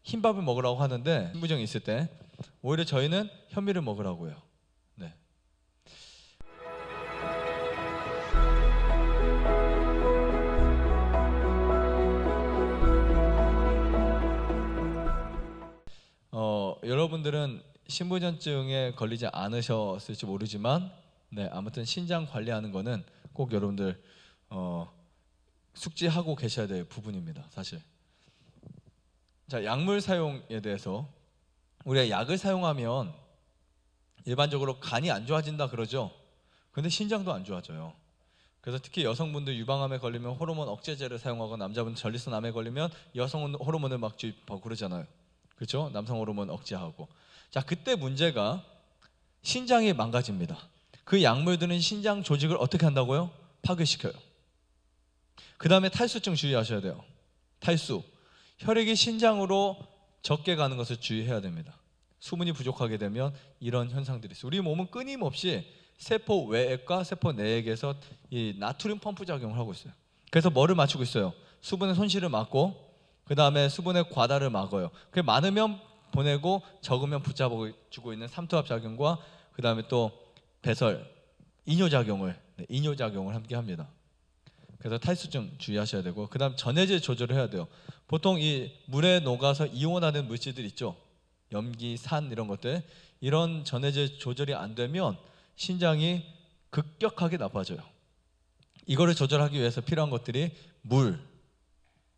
흰밥을 먹으라고 하는데 신부정이 있을 때 오히려 저희는 현미를 먹으라고요. 네. 여러분들은 신부전증에 걸리지 않으셨을지 모르지만 아무튼 신장 관리하는 거는 꼭 여러분들 숙지하고 계셔야 될 부분입니다. 사실. 자, 약물 사용에 대해서 우리가 약을 사용하면 일반적으로 간이 안 좋아진다 그러죠. 근데 신장도 안 좋아져요. 그래서 특히 여성분들 유방암에 걸리면 호르몬 억제제를 사용하고 남자분들 전립선암에 걸리면 여성 호르몬을 막 주입하고 그러잖아요. 그렇죠? 남성 호르몬 억제하고. 자, 그때 문제가 신장이 망가집니다. 그 약물들은 신장 조직을 어떻게 한다고요? 파괴시켜요. 그 다음에 탈수증 주의하셔야 돼요. 탈수. 혈액이 신장으로 적게 가는 것을 주의해야 됩니다. 수분이 부족하게 되면 이런 현상들이 있어요. 우리 몸은 끊임없이 세포 외액과 세포 내액에서 이 나트륨 펌프 작용을 하고 있어요. 그래서 뭐를 맞추고 있어요? 수분의 손실을 막고 그 다음에 수분의 과다를 막아요. 그게 많으면 보내고 적으면 붙잡아주고 있는 삼투압 작용과 그 다음에 또 배설, 이뇨작용을 함께 합니다. 그래서 탈수증 주의하셔야 되고 그 다음 전해질 조절을 해야 돼요. 보통 이 물에 녹아서 이온화된 물질들 있죠. 염기, 산 이런 것들, 이런 전해질 조절이 안 되면 신장이 급격하게 나빠져요. 이거를 조절하기 위해서 필요한 것들이 물,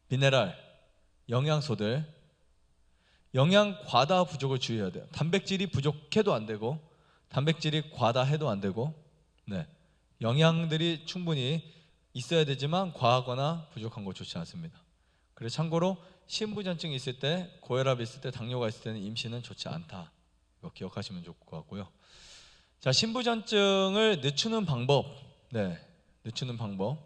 미네랄, 영양소들, 영양 과다 부족을 주의해야 돼요. 단백질이 부족해도 안 되고 단백질이 과다해도 안 되고 영양들이 충분히 있어야 되지만 과하거나 부족한 거 좋지 않습니다. 그래서 참고로 신부전증이 있을 때, 고혈압이 있을 때, 당뇨가 있을 때는 임신은 좋지 않다. 이거 기억하시면 좋을 것 같고요. 자, 신부전증을 늦추는 방법. 늦추는 방법.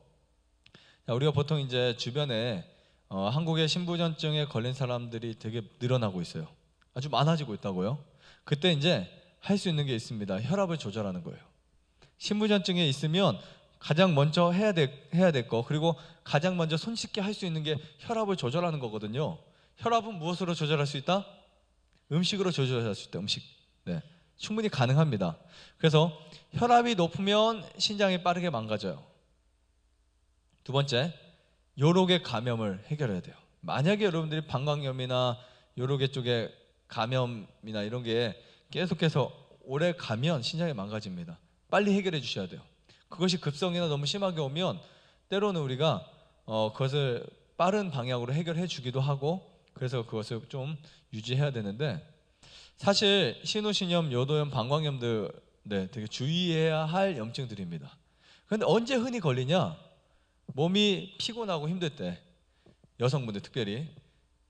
자, 우리가 보통 이제 주변에 한국의 신부전증에 걸린 사람들이 되게 늘어나고 있어요. 아주 많아지고 있다고요. 그때 이제 할 수 있는 게 있습니다. 혈압을 조절하는 거예요. 신부전증에 있으면 가장 먼저 해야 될 거, 그리고 가장 먼저 손쉽게 할 수 있는 게 혈압을 조절하는 거거든요. 혈압은 무엇으로 조절할 수 있다? 음식으로 조절할 수 있다. 음식. 충분히 가능합니다. 그래서 혈압이 높으면 신장이 빠르게 망가져요. 두 번째, 요로계 감염을 해결해야 돼요. 만약에 여러분들이 방광염이나 요로계 쪽에 감염이나 이런 게 계속해서 오래 가면 신장이 망가집니다. 빨리 해결해 주셔야 돼요. 그것이 급성이나 너무 심하게 오면 때로는 우리가 그것을 빠른 방향으로 해결해 주기도 하고, 그래서 그것을 좀 유지해야 되는데, 사실 신우신염, 요도염, 방광염들 되게 주의해야 할 염증들입니다. 그런데 언제 흔히 걸리냐? 몸이 피곤하고 힘들 때, 여성분들 특별히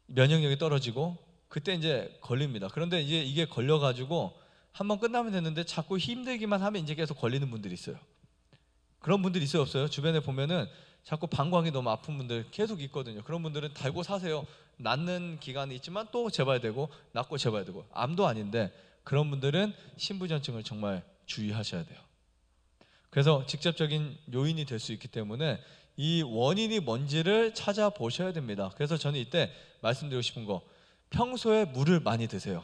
면역력이 떨어지고 그때 이제 걸립니다. 그런데 이제 이게 걸려가지고 한번 끝나면 되는데 자꾸 힘들기만 하면 이제 계속 걸리는 분들이 있어요. 그런 분들 있어요, 없어요? 주변에 보면은 자꾸 방광이 너무 아픈 분들 계속 있거든요. 그런 분들은 달고 사세요. 낫는 기간이 있지만 또 재봐야 되고 낫고 재봐야 되고, 암도 아닌데 그런 분들은 신부전증을 정말 주의하셔야 돼요. 그래서 직접적인 요인이 될 수 있기 때문에 이 원인이 뭔지를 찾아보셔야 됩니다. 그래서 저는 이때 말씀드리고 싶은 거, 평소에 물을 많이 드세요.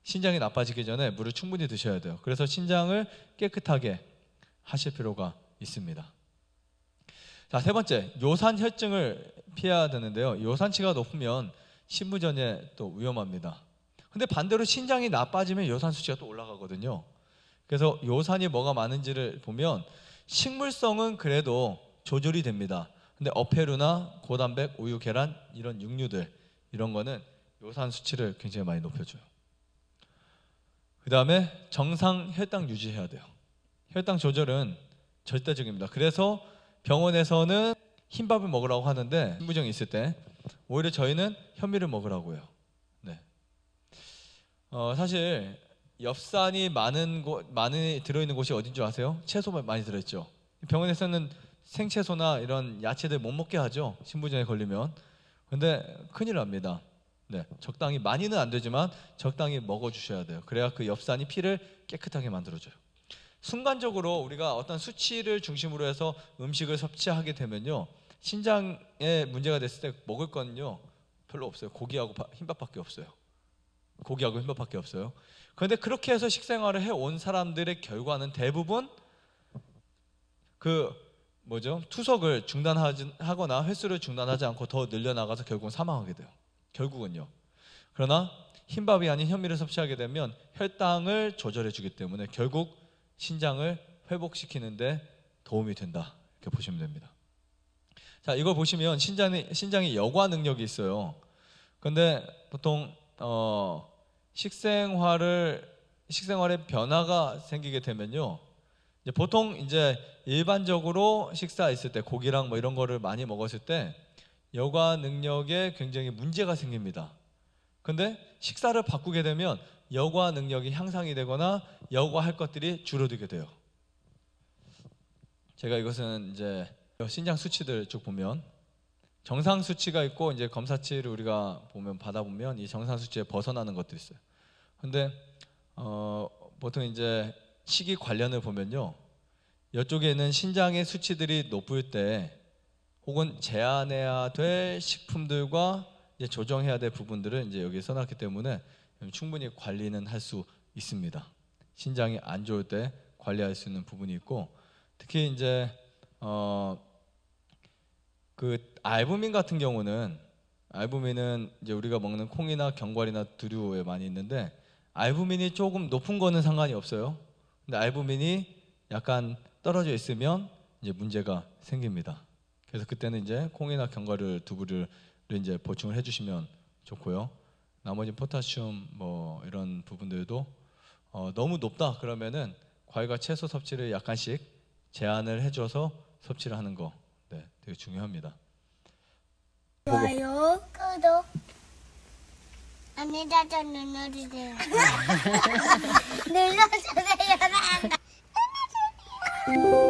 신장이 나빠지기 전에 물을 충분히 드셔야 돼요. 그래서 신장을 깨끗하게 하실 필요가 있습니다. 자, 세 번째, 요산혈증을 피해야 되는데요. 요산치가 높으면 신부전에 또 위험합니다. 근데 반대로 신장이 나빠지면 요산 수치가 또 올라가거든요. 그래서 요산이 뭐가 많은지를 보면 식물성은 그래도 조절이 됩니다. 근데 어패류나 고단백, 우유, 계란 이런 육류들, 이런 거는 요산 수치를 굉장히 많이 높여줘요. 그 다음에 정상 혈당 유지해야 돼요. 혈당 조절은 절대적입니다. 그래서 병원에서는 흰밥을 먹으라고 하는데 신부정이 있을 때 오히려 저희는 현미를 먹으라고요. 사실 엽산이 많이 들어있는 곳이 어딘 줄 아세요? 채소 많이 들어있죠. 병원에서는 생채소나 이런 야채들 못 먹게 하죠. 신부전에 걸리면. 근데 큰일 납니다. 적당히, 많이는 안 되지만 적당히 먹어주셔야 돼요. 그래야 그 엽산이 피를 깨끗하게 만들어줘요. 순간적으로 우리가 어떤 수치를 중심으로 해서 음식을 섭취하게 되면요, 신장에 문제가 됐을 때 먹을 거는요 별로 없어요. 고기하고 흰밥밖에 없어요. 고기하고 흰밥밖에 없어요. 그런데 그렇게 해서 식생활을 해온 사람들의 결과는 대부분 투석을 중단하거나 횟수를 중단하지 않고 더 늘려나가서 결국은 사망하게 돼요. 결국은요. 그러나 흰밥이 아닌 현미를 섭취하게 되면 혈당을 조절해 주기 때문에 결국 신장을 회복시키는데 도움이 된다, 이렇게 보시면 됩니다. 자, 이걸 보시면 신장이 여과 능력이 있어요. 근데 보통 식생활에 변화가 생기게 되면요, 보통 이제 일반적으로 식사했을 때 고기랑 뭐 이런 거를 많이 먹었을 때 여과 능력에 굉장히 문제가 생깁니다. 근데 식사를 바꾸게 되면 여과 능력이 향상이 되거나 여과할 것들이 줄어들게 돼요. 제가 이것은 이제 신장 수치들 쭉 보면 정상 수치가 있고, 이제 검사치를 우리가 받아보면 이 정상 수치에 벗어나는 것들이 있어요. 근데 보통 이제 식이 관련을 보면요, 이쪽에는 신장의 수치들이 높을 때 혹은 제한해야 될 식품들과 이제 조정해야 될 부분들을 이제 여기에 써놨기 때문에 충분히 관리는 할 수 있습니다. 신장이 안 좋을 때 관리할 수 있는 부분이 있고, 특히 이제 알부민 같은 경우는, 알부민은 이제 우리가 먹는 콩이나 견과류나 두류에 많이 있는데, 알부민이 조금 높은 거는 상관이 없어요. 근데 알부민이 약간 떨어져 있으면 이제 문제가 생깁니다. 그래서 그때는 이제 콩이나 견과류, 두부를 이제 보충을 해주시면 좋고요. 나머지 포타슘 뭐 이런 부분들도 너무 높다 그러면은 과일과 채소 섭취를 약간씩 제한을 해줘서 섭취를 하는 거, 네, 되게 중요합니다. 좋아요, 구독, 안내자전 눌러주세요. 눌러주세요.